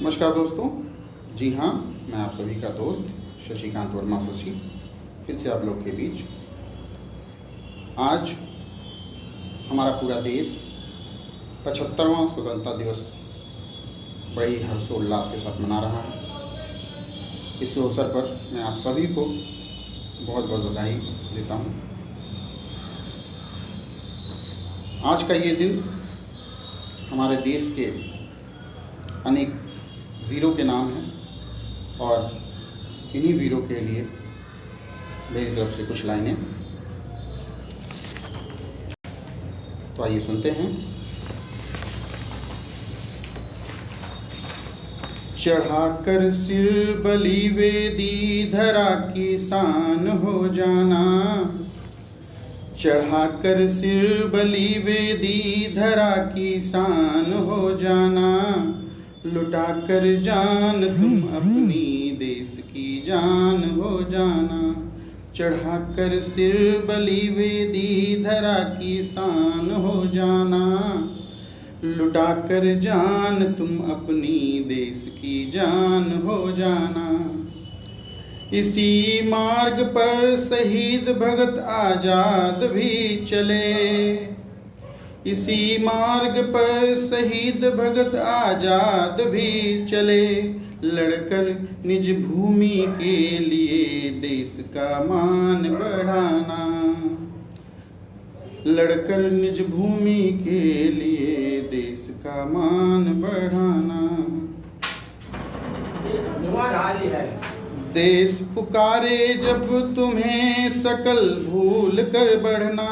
नमस्कार दोस्तों। जी हाँ, मैं आप सभी का दोस्त शशिकांत वर्मा शशि फिर से आप लोग के बीच। आज हमारा पूरा देश 75वां स्वतंत्रता दिवस बड़े ही हर्षोल्लास के साथ मना रहा है। इस अवसर पर मैं आप सभी को बहुत बहुत बधाई देता हूँ। आज का ये दिन हमारे देश के अनेक वीरों के नाम हैं और इन्हीं वीरों के लिए मेरी तरफ से कुछ लाइनें। तो आइए सुनते हैं। चढ़ाकर सिर बलि वेदी धरा की शान हो जाना, चढ़ाकर सिर बलि वेदी धरा की शान हो जाना, लुटा कर जान तुम अपनी देश की जान हो जाना, चढ़ाकर सिर बलि वेदी धरा की शान हो जाना, लुटा कर जान तुम अपनी देश की जान हो जाना। इसी मार्ग पर शहीद भगत आजाद भी चले, इसी मार्ग पर शहीद भगत आजाद भी चले, लड़कर निज भूमि के लिए देश का मान बढ़ाना, लड़कर निज भूमि के लिए देश का मान बढ़ाना। देश पुकारे जब तुम्हें सकल भूल कर बढ़ना,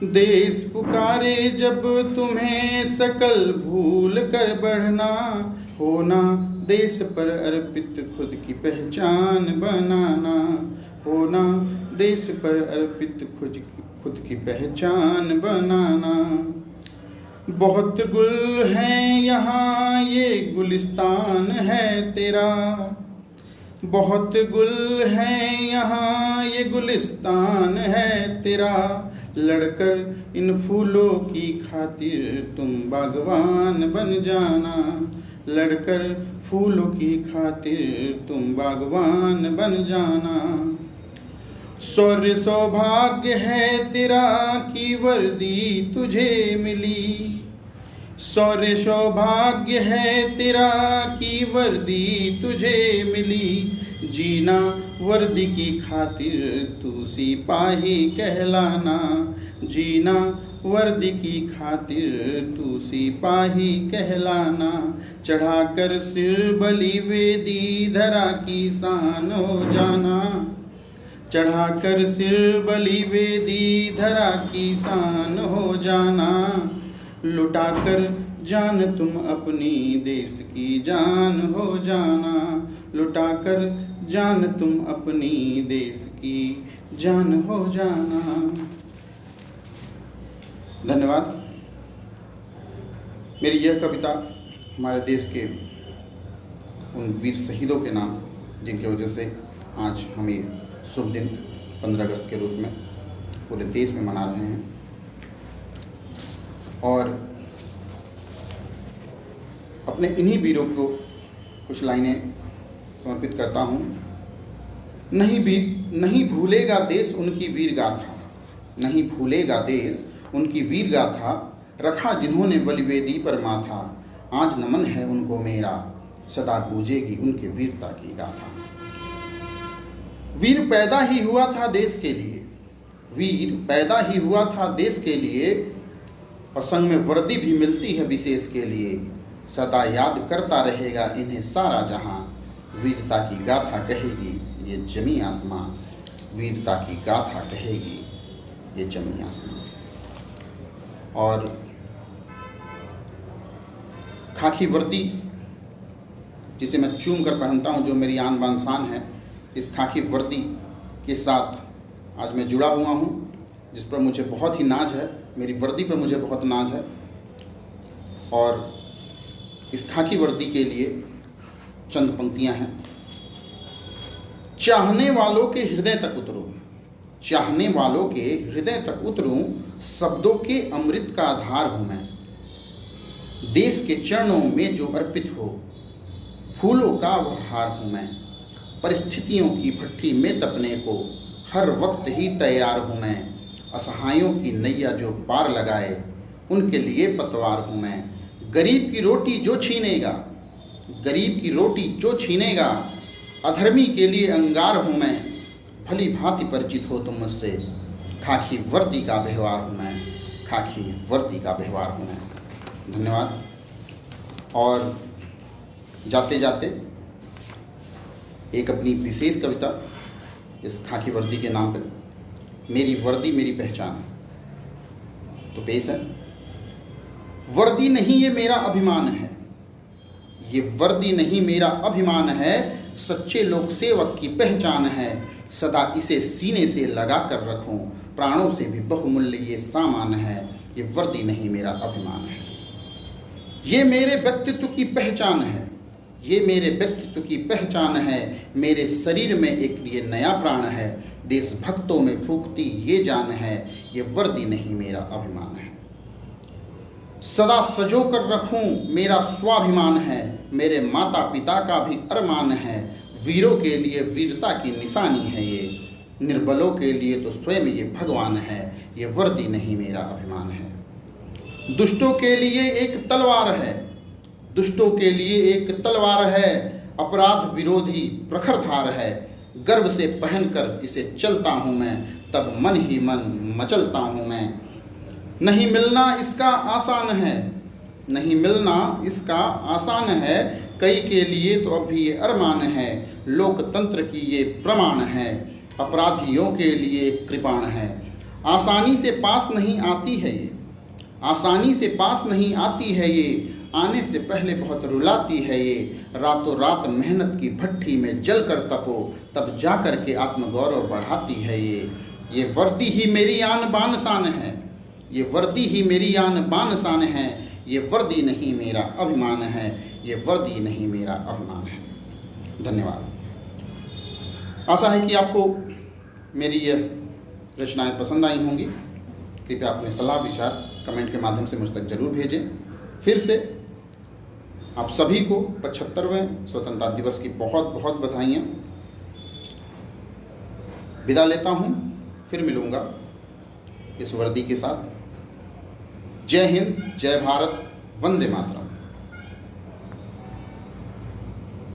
देश पुकारे जब तुम्हें सकल भूल कर बढ़ना, होना देश पर अर्पित खुद की पहचान बनाना, होना देश पर अर्पित खुद की पहचान बनाना। बहुत गुल हैं यहाँ ये गुलिस्तान है तेरा, बहुत गुल हैं यहाँ ये गुलिस्तान है तेरा, लड़कर इन फूलों की खातिर तुम बागवान बन जाना, लड़कर फूलों की खातिर तुम बागवान बन जाना। शौर्य सौभाग्य है तेरा की वर्दी तुझे मिली, शौर्य सौभाग्य है तेरा की वर्दी तुझे मिली, जीना वर्दी की खातिर तू सिपाही कहलाना, जीना वर्दी की खातिर तू सिपाही कहलाना, चढ़ाकर सिर बलि वेदी धरा की शान हो जाना, चढ़ाकर सिर बलि वेदी धरा की शान हो जाना, लुटाकर जान तुम अपनी देश की जान हो जाना, लुटाकर जान तुम अपनी देश की जान हो जाना। धन्यवाद। मेरी यह कविता हमारे देश के उन वीर शहीदों के नाम जिनकी वजह से आज हम ये शुभ दिन 15 अगस्त के रूप में पूरे देश में मना रहे हैं, और अपने इन्हीं वीरों को कुछ लाइनें समर्पित करता हूँ। नहीं भूलेगा देश उनकी वीर गाथा, नहीं भूलेगा देश उनकी वीर गाथा, रखा जिन्होंने बलिवेदी पर माथा, आज नमन है उनको मेरा, सदा गूंजेगी उनके वीरता की गाथा। वीर पैदा ही हुआ था देश के लिए, वीर पैदा ही हुआ था देश के लिए, और संग में वर्दी भी मिलती है विशेष के लिए, सदा याद करता रहेगा इन्हें सारा जहां, वीरता की गाथा कहेगी ये जमी आसमां, वीरता की गाथा कहेगी ये जमी आसमां। और खाकी वर्दी जिसे मैं चूम कर पहनता हूँ, जो मेरी आन बान शान है, इस खाकी वर्दी के साथ आज मैं जुड़ा हुआ हूँ, जिस पर मुझे बहुत ही नाज है, मेरी वर्दी पर मुझे बहुत नाज है। और इस खाकी वर्दी के लिए चंद पंक्तियां हैं। चाहने वालों के हृदय तक उतरूं, चाहने वालों के हृदय तक उतरूं, शब्दों के अमृत का आधार हूं मैं, देश के चरणों में जो अर्पित हो। फूलों का वह हार हूँ मैं, परिस्थितियों की भट्ठी में तपने को हर वक्त ही तैयार हूँ मैं। असहायों की नैया जो पार लगाए, उनके लिए पतवार हूँ मैं। गरीब की रोटी जो छीनेगा, गरीब की रोटी जो छीनेगा, अधर्मी के लिए अंगार हूँ मैं। भली भांति परिचित हो तुम मुझसे, खाकी वर्दी का व्यवहार हूँ मैं, खाकी वर्दी का व्यवहार हूँ मैं। धन्यवाद। और जाते जाते एक अपनी विशेष कविता इस खाकी वर्दी के नाम पे, मेरी वर्दी मेरी पहचान, तो पेश है। वर्दी नहीं ये मेरा अभिमान है, ये वर्दी नहीं मेरा अभिमान है, सच्चे लोक सेवक की पहचान है। सदा इसे सीने से लगा कर रखूं, प्राणों से भी बहुमूल्य ये सामान है। ये वर्दी नहीं मेरा अभिमान है, ये मेरे व्यक्तित्व की पहचान है, ये मेरे व्यक्तित्व की पहचान है। मेरे शरीर में एक ये नया प्राण है, देशभक्तों में फूंकती ये जान है। ये वर्दी नहीं मेरा अभिमान है। सदा सजो कर रखूं मेरा स्वाभिमान है, मेरे माता पिता का भी अरमान है। वीरों के लिए वीरता की निशानी है ये, निर्बलों के लिए तो स्वयं ये भगवान है। ये वर्दी नहीं मेरा अभिमान है। दुष्टों के लिए एक तलवार है, दुष्टों के लिए एक तलवार है। अपराध विरोधी प्रखर धार है, गर्व से पहनकर इसे चलता हूँ मैं, तब मन ही मन मचलता हूँ मैं। नहीं मिलना इसका आसान है, नहीं मिलना इसका आसान है। कई के लिए तो अब भी ये अरमान है, लोकतंत्र की ये प्रमाण है। अपराधियों के लिए कृपाण है, आसानी से पास नहीं आती है ये, आसानी से पास नहीं आती है ये। आने से पहले बहुत रुलाती है ये, रातों रात मेहनत की भट्ठी में जल कर तपो, तब जा कर के आत्मगौरव बढ़ाती है ये वर्दी ही मेरी आन बान शान है, ये वर्दी ही मेरी आन बान शान है। ये वर्दी नहीं मेरा अभिमान है, ये वर्दी नहीं मेरा अभिमान है। धन्यवाद। आशा है कि आपको मेरी यह रचनाएं पसंद आई होंगी। कृपया अपने सलाह विचार कमेंट के माध्यम से मुझ तक जरूर भेजें। फिर से आप सभी को 75वें स्वतंत्रता दिवस की बहुत बहुत बधाइयाँ। विदा लेता हूँ, फिर मिलूँगा इस वर्दी के साथ। जय हिंद, जय भारत, वंदे मातरम।